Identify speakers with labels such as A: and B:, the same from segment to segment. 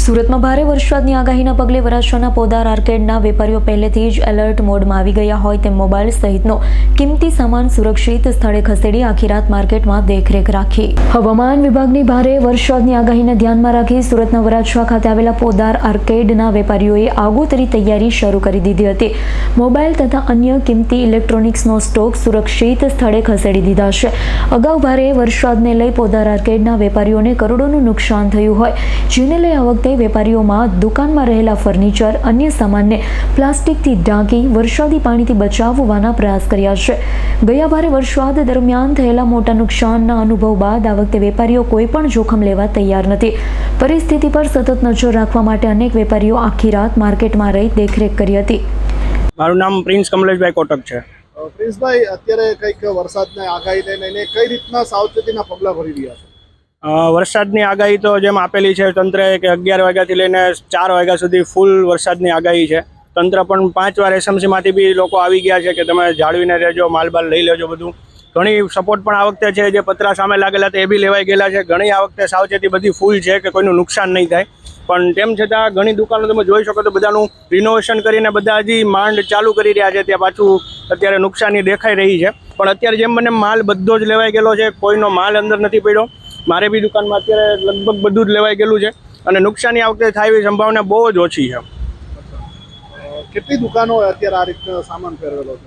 A: સુરતમાં ભારે વરસાદની આગાહીના પગલે વરાછાના પોદાર આર્કેડના વેપારીઓ પહેલેથી જ એલર્ટ મોડમાં આવી ગયા હોય તેમ મોબાઈલ સહિતનો કિંમતી સામાન સુરક્ષિત સ્થળે ખસેડી આખી રાત માર્કેટમાં દેખરેખ રાખી. હવામાન વિભાગની ભારે વરસાદની આગાહીને ધ્યાનમાં રાખી સુરતના વરાછા ખાતે આવેલા પોદાર આર્કેડના વેપારીઓએ આગોતરી તૈયારી શરૂ કરી દીધી હતી. મોબાઈલ તથા અન્ય કિંમતી ઇલેક્ટ્રોનિક્સનો સ્ટોક સુરક્ષિત સ્થળે ખસેડી દીધા છે. અગાઉ ભારે વરસાદને લઈ પોદાર આર્કેડના વેપારીઓને કરોડોનું નુકસાન થયું હોય, જેને લઈ આ વખતે વેપારીઓમાં દુકાનમાં રહેલા ફર્નિચર, અન્ય સામાનને પ્લાસ્ટિકથી ઢાંકી વરસાદી પાણીથી બચાવવાના પ્રયાસ કર્યા છે. ગયા ભારે વરસાદ દરમિયાન થયેલા મોટા નુકસાનના અનુભવ બાદ આ વખતે વેપારીઓ કોઈ પણ જોખમ લેવા તૈયાર નથી. પરિસ્થિતિ પર સતત નજર રાખવા માટે અનેક વેપારીઓ આખી રાત માર્કેટમાં રહી દેખરેખ કરી હતી.
B: મારું નામ પ્રિન્સ કમલેશભાઈ કોટક છે.
C: પ્રિન્સભાઈ, અત્યારે કઈક વરસાદની આગાહી લઈને કઈ રીતના સાવચેતીના પગલાં ભરી રહ્યા છે?
B: વરસાદની આગાહી તો જેમ આપેલી છે તંત્રએ કે 11 વાગ્યાથી લઈને 4 વાગ્યા સુધી ફૂલ વરસાદની આગાહી છે. તંત્ર પણ 5 વાર એસએમસીમાંથી બી લોકો આવી ગયા છે કે તમે જાળવીને રહેજો, માલબાલ લઈ લેજો બધું. ઘણી સપોર્ટ પણ આ વખતે છે, જે પતરા સામે લાગેલા હતા એ બી લેવાઈ ગયેલા છે. ઘણી આ વખતે સાવચેતી બધી ફૂલ છે કે કોઈનું નુકસાન નહીં થાય. પણ તેમ છતાં ઘણી દુકાનો તમે જોઈ શકો તો બધાનું રિનોવેશન કરીને બધા હજી માંડ ચાલુ કરી રહ્યા છે. ત્યાં પાછું અત્યારે નુકસાની દેખાઈ રહી છે. પણ અત્યારે જેમ મને માલ બધો જ લેવાઈ ગયેલો છે, કોઈનો માલ અંદર નથી પડ્યો. મારે બી દુકાનમાં અત્યારે લગભગ બધું જ લેવાઈ ગયેલું છે અને નુકસાની આ વખતે થાય એવી સંભાવના બહુ જ ઓછી છે.
C: કેટલી દુકાનો અત્યારે આ રીતનો સામાન ફેરવેલો છે?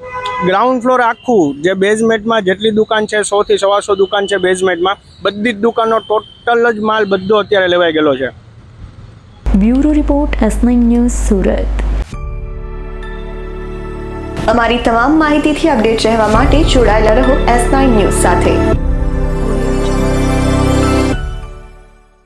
B: ગ્રાઉન્ડ ફ્લોર આખું જે બેઝમેન્ટમાં જેટલી દુકાન છે, 100 થી 125 દુકાન છે બેઝમેન્ટમાં, બધી જ દુકાનો ટોટલ જ માલ બધો અત્યારે લેવાઈ ગયેલો છે.
A: Bureau report S9 news Surat.
D: અમારી તમામ માહિતીથી અપડેટ રહેવા માટે જોડાયેલા રહો S9 ન્યૂઝ સાથે.